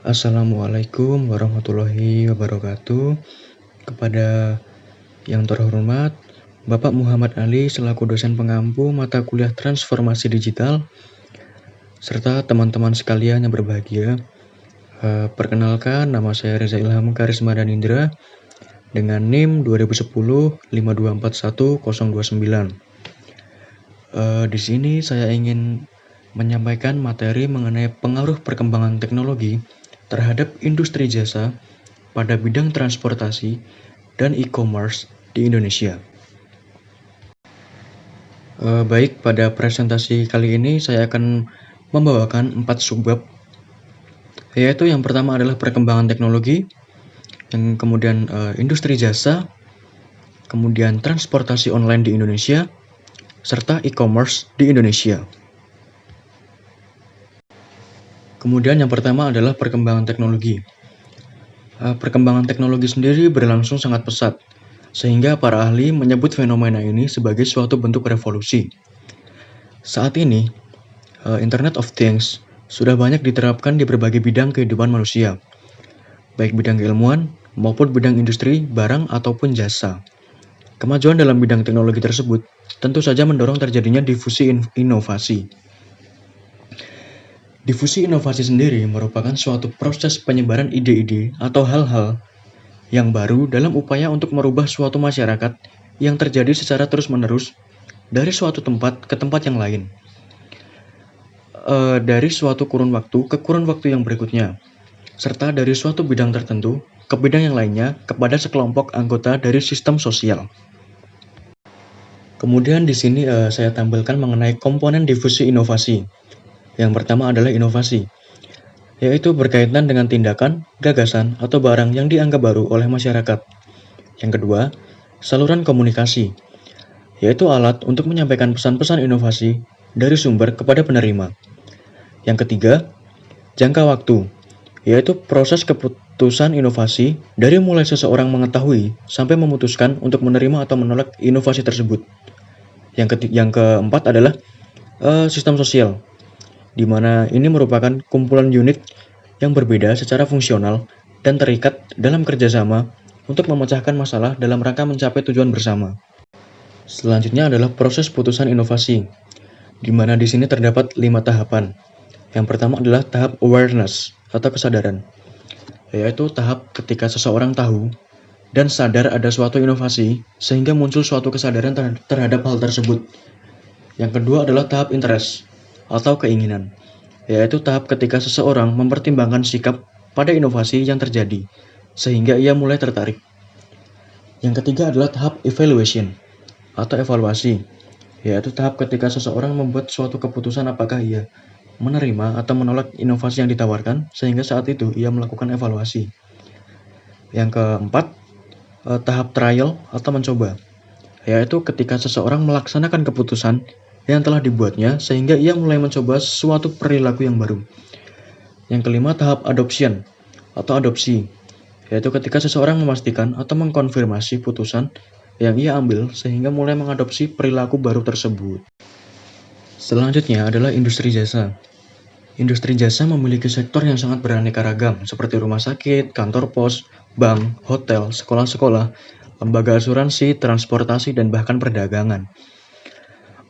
Assalamualaikum warahmatullahi wabarakatuh. Kepada yang terhormat, Bapak Muhammad Ali selaku dosen pengampu mata kuliah transformasi digital, serta teman-teman sekalian yang berbahagia. Perkenalkan, nama saya Reza Ilham Karisma Danindra dengan NIM 2010 5241029. Di sini saya ingin menyampaikan materi mengenai pengaruh perkembangan teknologi terhadap industri jasa pada bidang transportasi dan e-commerce di Indonesia. Baik, pada presentasi kali ini saya akan membawakan 4 subbab, yaitu yang pertama adalah perkembangan teknologi, yang kemudian industri jasa, kemudian transportasi online di Indonesia, serta e-commerce di Indonesia. Kemudian yang pertama adalah perkembangan teknologi. Perkembangan teknologi sendiri berlangsung sangat pesat, sehingga para ahli menyebut fenomena ini sebagai suatu bentuk revolusi. Saat ini, Internet of Things sudah banyak diterapkan di berbagai bidang kehidupan manusia, baik bidang keilmuan maupun bidang industri, barang ataupun jasa. Kemajuan dalam bidang teknologi tersebut tentu saja mendorong terjadinya difusi inovasi. Difusi inovasi sendiri merupakan suatu proses penyebaran ide-ide atau hal-hal yang baru dalam upaya untuk merubah suatu masyarakat yang terjadi secara terus-menerus dari suatu tempat ke tempat yang lain. Dari suatu kurun waktu ke kurun waktu yang berikutnya, serta dari suatu bidang tertentu ke bidang yang lainnya kepada sekelompok anggota dari sistem sosial. Kemudian di sini saya tampilkan mengenai komponen difusi inovasi. Yang pertama adalah inovasi, yaitu berkaitan dengan tindakan, gagasan, atau barang yang dianggap baru oleh masyarakat. Yang kedua, saluran komunikasi, yaitu alat untuk menyampaikan pesan-pesan inovasi dari sumber kepada penerima. Yang ketiga, jangka waktu, yaitu proses keputusan inovasi dari mulai seseorang mengetahui sampai memutuskan untuk menerima atau menolak inovasi tersebut. Yang keempat adalah sistem sosial, di mana ini merupakan kumpulan unit yang berbeda secara fungsional dan terikat dalam kerjasama untuk memecahkan masalah dalam rangka mencapai tujuan bersama. Selanjutnya adalah proses putusan inovasi, di mana di sini terdapat 5 tahapan. Yang pertama adalah tahap awareness atau kesadaran, yaitu tahap ketika seseorang tahu dan sadar ada suatu inovasi sehingga muncul suatu kesadaran terhadap hal tersebut. Yang kedua adalah tahap interest atau keinginan, yaitu tahap ketika seseorang mempertimbangkan sikap pada inovasi yang terjadi, sehingga ia mulai tertarik. Yang ketiga adalah tahap evaluation atau evaluasi, yaitu tahap ketika seseorang membuat suatu keputusan apakah ia menerima atau menolak inovasi yang ditawarkan, sehingga saat itu ia melakukan evaluasi. Yang keempat, tahap trial atau mencoba, yaitu ketika seseorang melaksanakan keputusan yang telah dibuatnya sehingga ia mulai mencoba suatu perilaku yang baru. Yang kelima, tahap adoption atau adopsi, yaitu ketika seseorang memastikan atau mengkonfirmasi putusan yang ia ambil sehingga mulai mengadopsi perilaku baru tersebut. Selanjutnya adalah industri jasa. Industri jasa memiliki sektor yang sangat beraneka ragam seperti rumah sakit, kantor pos, bank, hotel, sekolah-sekolah, lembaga asuransi, transportasi, dan bahkan perdagangan.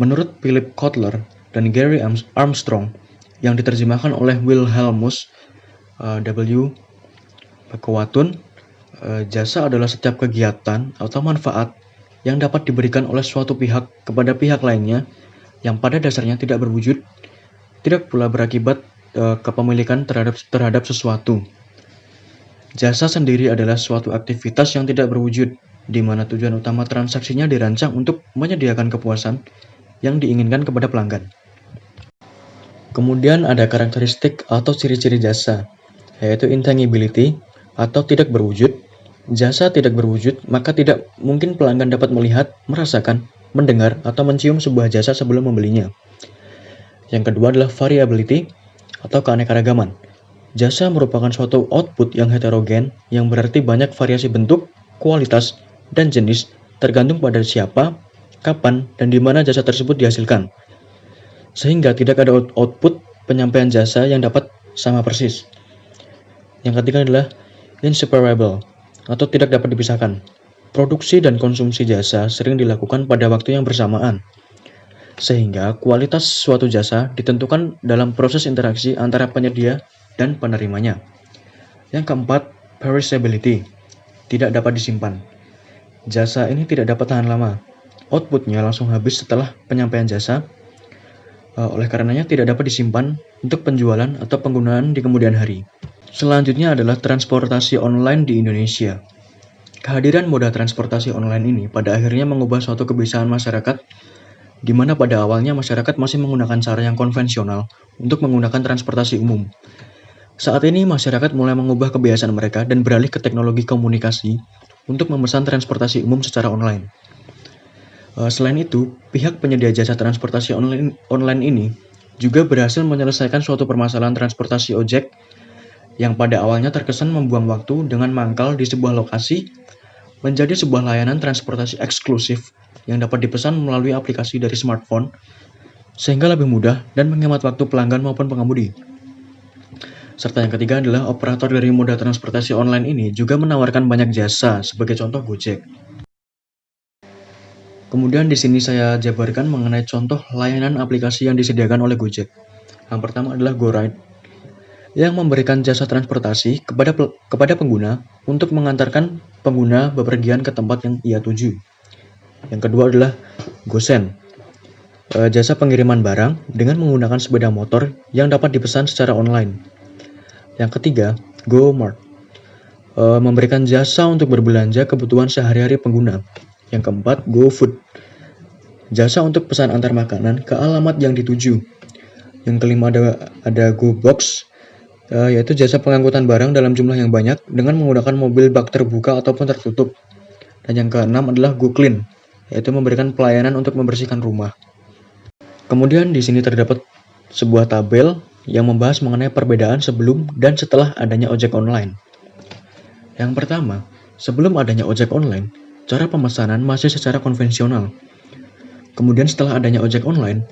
Menurut Philip Kotler dan Gary Armstrong yang diterjemahkan oleh Wilhelmus W. Kewatun, jasa adalah setiap kegiatan atau manfaat yang dapat diberikan oleh suatu pihak kepada pihak lainnya yang pada dasarnya tidak berwujud, tidak pula berakibat kepemilikan terhadap sesuatu. Jasa sendiri adalah suatu aktivitas yang tidak berwujud, di mana tujuan utama transaksinya dirancang untuk menyediakan kepuasan yang diinginkan kepada pelanggan. Kemudian ada karakteristik atau ciri-ciri jasa, yaitu intangibility atau tidak berwujud. Jasa tidak berwujud, maka tidak mungkin pelanggan dapat melihat, merasakan, mendengar, atau mencium sebuah jasa sebelum membelinya. Yang kedua adalah variability atau keanekaragaman. Jasa merupakan suatu output yang heterogen, yang berarti banyak variasi bentuk, kualitas, dan jenis tergantung pada siapa, kapan, dan di mana jasa tersebut dihasilkan. Sehingga tidak ada output penyampaian jasa yang dapat sama persis. Yang ketiga adalah inseparable atau tidak dapat dipisahkan. Produksi dan konsumsi jasa sering dilakukan pada waktu yang bersamaan, sehingga kualitas suatu jasa ditentukan dalam proses interaksi antara penyedia dan penerimanya. Yang keempat, perishability, tidak dapat disimpan. Jasa ini tidak dapat tahan lama. Outputnya langsung habis setelah penyampaian jasa, oleh karenanya tidak dapat disimpan untuk penjualan atau penggunaan di kemudian hari. Selanjutnya adalah transportasi online di Indonesia. Kehadiran moda transportasi online ini pada akhirnya mengubah suatu kebiasaan masyarakat, di mana pada awalnya masyarakat masih menggunakan cara yang konvensional untuk menggunakan transportasi umum. Saat ini masyarakat mulai mengubah kebiasaan mereka dan beralih ke teknologi komunikasi untuk memesan transportasi umum secara online. Selain itu, pihak penyedia jasa transportasi online ini juga berhasil menyelesaikan suatu permasalahan transportasi ojek yang pada awalnya terkesan membuang waktu dengan mangkal di sebuah lokasi menjadi sebuah layanan transportasi eksklusif yang dapat dipesan melalui aplikasi dari smartphone sehingga lebih mudah dan menghemat waktu pelanggan maupun pengemudi. Serta yang ketiga adalah operator dari moda transportasi online ini juga menawarkan banyak jasa, sebagai contoh Gojek. Kemudian di sini saya jabarkan mengenai contoh layanan aplikasi yang disediakan oleh Gojek. Yang pertama adalah GoRide, yang memberikan jasa transportasi kepada pengguna untuk mengantarkan pengguna bepergian ke tempat yang ia tuju. Yang kedua adalah GoSend, jasa pengiriman barang dengan menggunakan sepeda motor yang dapat dipesan secara online. Yang ketiga, GoMart, memberikan jasa untuk berbelanja kebutuhan sehari-hari pengguna. Yang keempat, GoFood, jasa untuk pesan antar makanan ke alamat yang dituju. Yang kelima ada GoBox, yaitu jasa pengangkutan barang dalam jumlah yang banyak dengan menggunakan mobil bak terbuka ataupun tertutup. Dan yang keenam adalah GoClean, yaitu memberikan pelayanan untuk membersihkan rumah. Kemudian di sini terdapat sebuah tabel yang membahas mengenai perbedaan sebelum dan setelah adanya ojek online. Yang pertama, sebelum adanya ojek online, cara pemesanan masih secara konvensional. Kemudian setelah adanya ojek online,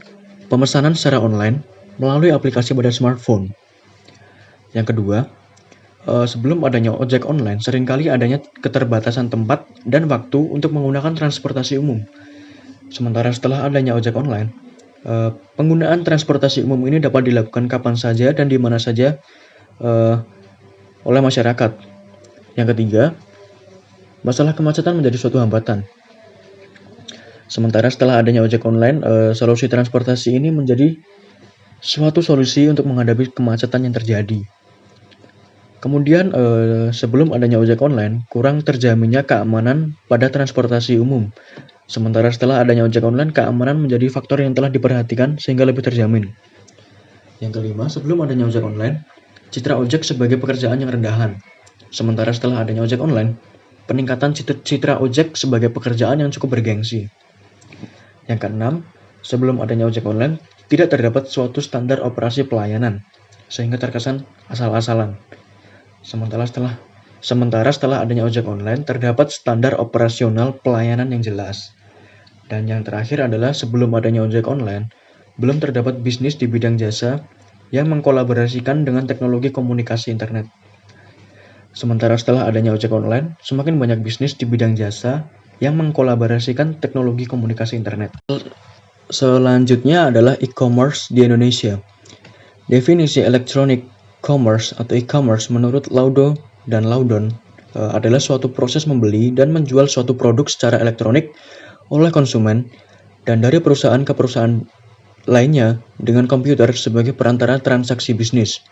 pemesanan secara online melalui aplikasi pada smartphone. Yang kedua, sebelum adanya ojek online, seringkali adanya keterbatasan tempat dan waktu untuk menggunakan transportasi umum. Sementara setelah adanya ojek online, penggunaan transportasi umum ini dapat dilakukan kapan saja dan di mana saja oleh masyarakat. Yang ketiga, masalah kemacetan menjadi suatu hambatan. Sementara setelah adanya ojek online, solusi transportasi ini menjadi suatu solusi untuk menghadapi kemacetan yang terjadi. Kemudian sebelum adanya ojek online, kurang terjaminnya keamanan pada transportasi umum. Sementara setelah adanya ojek online, keamanan menjadi faktor yang telah diperhatikan sehingga lebih terjamin. Yang kelima, sebelum adanya ojek online, citra ojek sebagai pekerjaan yang rendahan. Sementara setelah adanya ojek online, peningkatan citra ojek sebagai pekerjaan yang cukup bergengsi. Yang keenam, sebelum adanya ojek online, tidak terdapat suatu standar operasi pelayanan, sehingga terkesan asal-asalan. Sementara setelah adanya ojek online, terdapat standar operasional pelayanan yang jelas. Dan yang terakhir adalah sebelum adanya ojek online, belum terdapat bisnis di bidang jasa yang mengkolaborasikan dengan teknologi komunikasi internet. Sementara setelah adanya ojek online, semakin banyak bisnis di bidang jasa yang mengkolaborasikan teknologi komunikasi internet. Selanjutnya adalah e-commerce di Indonesia. Definisi electronic commerce atau e-commerce menurut Laudo dan Laudon adalah suatu proses membeli dan menjual suatu produk secara elektronik oleh konsumen dan dari perusahaan ke perusahaan lainnya dengan komputer sebagai perantara transaksi bisnis.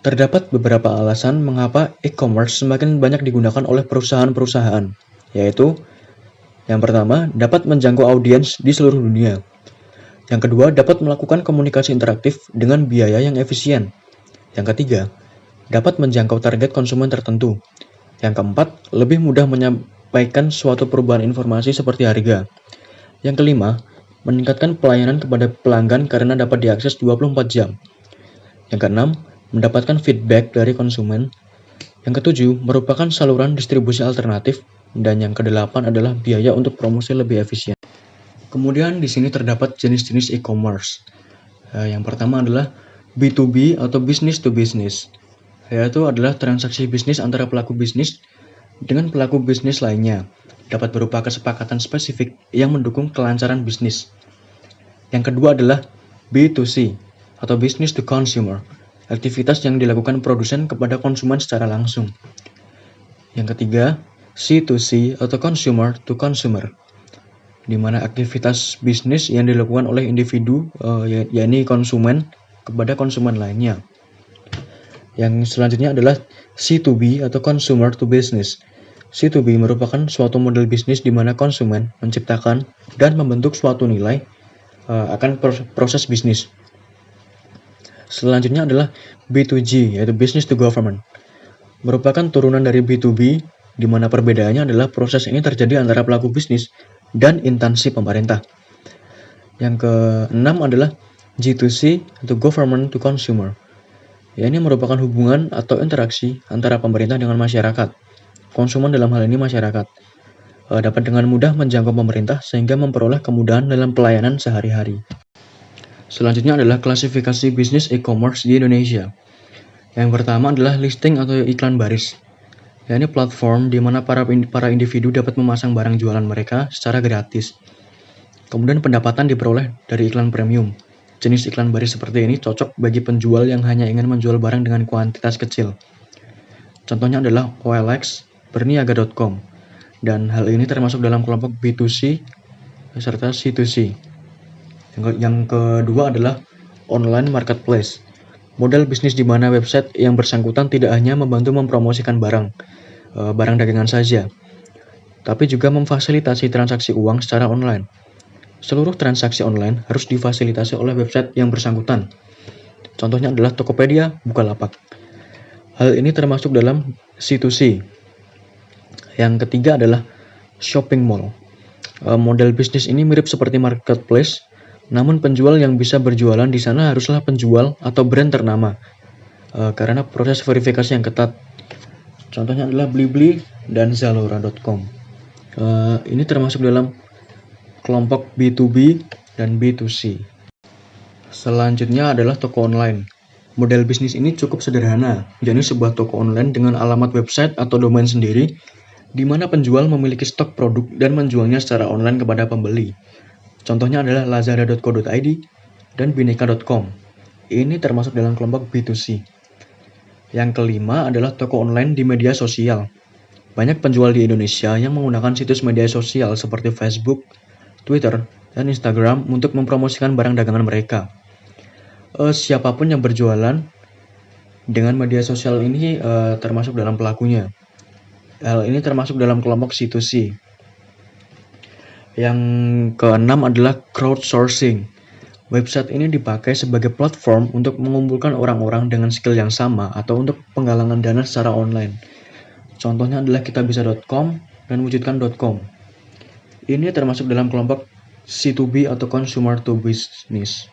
Terdapat beberapa alasan mengapa e-commerce semakin banyak digunakan oleh perusahaan-perusahaan, yaitu yang pertama, dapat menjangkau audiens di seluruh dunia. Yang kedua, dapat melakukan komunikasi interaktif dengan biaya yang efisien. Yang ketiga, dapat menjangkau target konsumen tertentu. Yang keempat, lebih mudah menyampaikan suatu perubahan informasi seperti harga. Yang kelima, meningkatkan pelayanan kepada pelanggan karena dapat diakses 24 jam. Yang keenam, mendapatkan feedback dari konsumen. Yang ketujuh, merupakan saluran distribusi alternatif. Dan yang kedelapan adalah biaya untuk promosi lebih efisien. Kemudian di sini terdapat jenis-jenis e-commerce. Yang pertama adalah B2B atau business to business. yaitu adalah transaksi bisnis antara pelaku bisnis dengan pelaku bisnis lainnya, dapat berupa kesepakatan spesifik yang mendukung kelancaran bisnis. Yang kedua adalah B2C atau business to consumer, aktivitas yang dilakukan produsen kepada konsumen secara langsung. Yang ketiga, C2C atau consumer to consumer, di mana aktivitas bisnis yang dilakukan oleh individu, yakni konsumen, kepada konsumen lainnya. Yang selanjutnya adalah C2B atau consumer to business. C2B merupakan suatu model bisnis di mana konsumen menciptakan dan membentuk suatu nilai akan proses bisnis. Selanjutnya adalah B2G, yaitu business to government. Merupakan turunan dari B2B, di mana perbedaannya adalah proses ini terjadi antara pelaku bisnis dan instansi pemerintah. Yang keenam adalah G2C, atau government to consumer. Ya, ini merupakan hubungan atau interaksi antara pemerintah dengan masyarakat. Konsumen dalam hal ini masyarakat dapat dengan mudah menjangkau pemerintah sehingga memperoleh kemudahan dalam pelayanan sehari-hari. Selanjutnya adalah klasifikasi bisnis e-commerce di Indonesia. Yang pertama adalah listing atau iklan baris. Ya, ini platform di mana para individu dapat memasang barang jualan mereka secara gratis. Kemudian pendapatan diperoleh dari iklan premium. Jenis iklan baris seperti ini cocok bagi penjual yang hanya ingin menjual barang dengan kuantitas kecil. Contohnya adalah OLX, berniaga.com. Dan hal ini termasuk dalam kelompok B2C serta C2C. Yang kedua adalah online marketplace. Model bisnis di mana website yang bersangkutan tidak hanya membantu mempromosikan barang dagangan saja, tapi juga memfasilitasi transaksi uang secara online. Seluruh transaksi online harus difasilitasi oleh website yang bersangkutan. Contohnya adalah Tokopedia, Bukalapak. Hal ini termasuk dalam C2C. Yang ketiga adalah shopping mall. Model bisnis ini mirip seperti marketplace, namun penjual yang bisa berjualan di sana haruslah penjual atau brand ternama, karena proses verifikasi yang ketat. Contohnya adalah Blibli dan Zalora.com. Ini termasuk dalam kelompok B2B dan B2C. Selanjutnya adalah toko online. Model bisnis ini cukup sederhana, yakni sebuah toko online dengan alamat website atau domain sendiri, di mana penjual memiliki stok produk dan menjualnya secara online kepada pembeli. Contohnya adalah lazada.co.id dan bineka.com. Ini termasuk dalam kelompok B2C. Yang kelima adalah toko online di media sosial. Banyak penjual di Indonesia yang menggunakan situs media sosial seperti Facebook, Twitter, dan Instagram untuk mempromosikan barang dagangan mereka. Siapapun yang berjualan dengan media sosial ini termasuk dalam pelakunya. Hal ini termasuk dalam kelompok C2C. Yang keenam adalah crowdsourcing. Website ini dipakai sebagai platform untuk mengumpulkan orang-orang dengan skill yang sama atau untuk penggalangan dana secara online. Contohnya adalah kitabisa.com dan wujudkan.com. Ini termasuk dalam kelompok C2B atau consumer to business.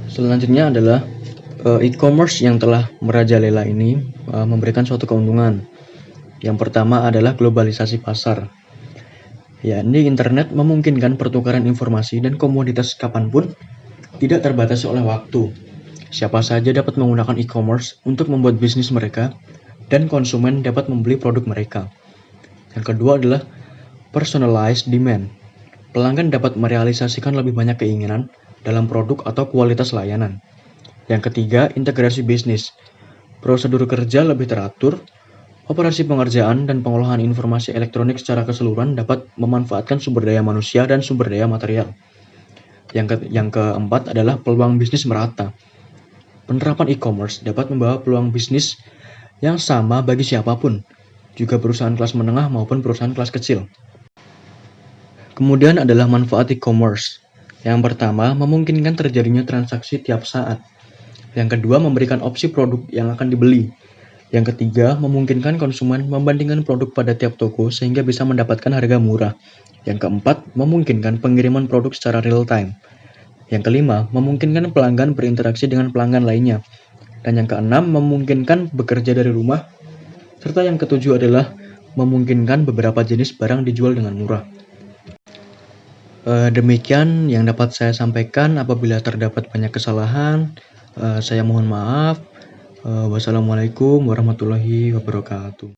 Selanjutnya adalah e-commerce yang telah merajalela ini memberikan suatu keuntungan. Yang pertama adalah globalisasi pasar. Yakni internet memungkinkan pertukaran informasi dan komoditas kapanpun, tidak terbatasi oleh waktu. Siapa saja dapat menggunakan e-commerce untuk membuat bisnis mereka, dan konsumen dapat membeli produk mereka. Yang kedua adalah personalized demand. Pelanggan dapat merealisasikan lebih banyak keinginan dalam produk atau kualitas layanan. Yang ketiga, integrasi bisnis. Prosedur kerja lebih teratur. Operasi pengerjaan dan pengolahan informasi elektronik secara keseluruhan dapat memanfaatkan sumber daya manusia dan sumber daya material. Yang keempat adalah peluang bisnis merata. Penerapan e-commerce dapat membawa peluang bisnis yang sama bagi siapapun, juga perusahaan kelas menengah maupun perusahaan kelas kecil. Kemudian adalah manfaat e-commerce. Yang pertama, memungkinkan terjadinya transaksi tiap saat. Yang kedua, memberikan opsi produk yang akan dibeli. Yang ketiga, memungkinkan konsumen membandingkan produk pada tiap toko sehingga bisa mendapatkan harga murah. Yang keempat, memungkinkan pengiriman produk secara real time. Yang kelima, memungkinkan pelanggan berinteraksi dengan pelanggan lainnya. Dan yang keenam, memungkinkan bekerja dari rumah. Serta yang ketujuh adalah memungkinkan beberapa jenis barang dijual dengan murah. Demikian yang dapat saya sampaikan. Apabila terdapat banyak kesalahan, saya mohon maaf. Wassalamualaikum warahmatullahi wabarakatuh.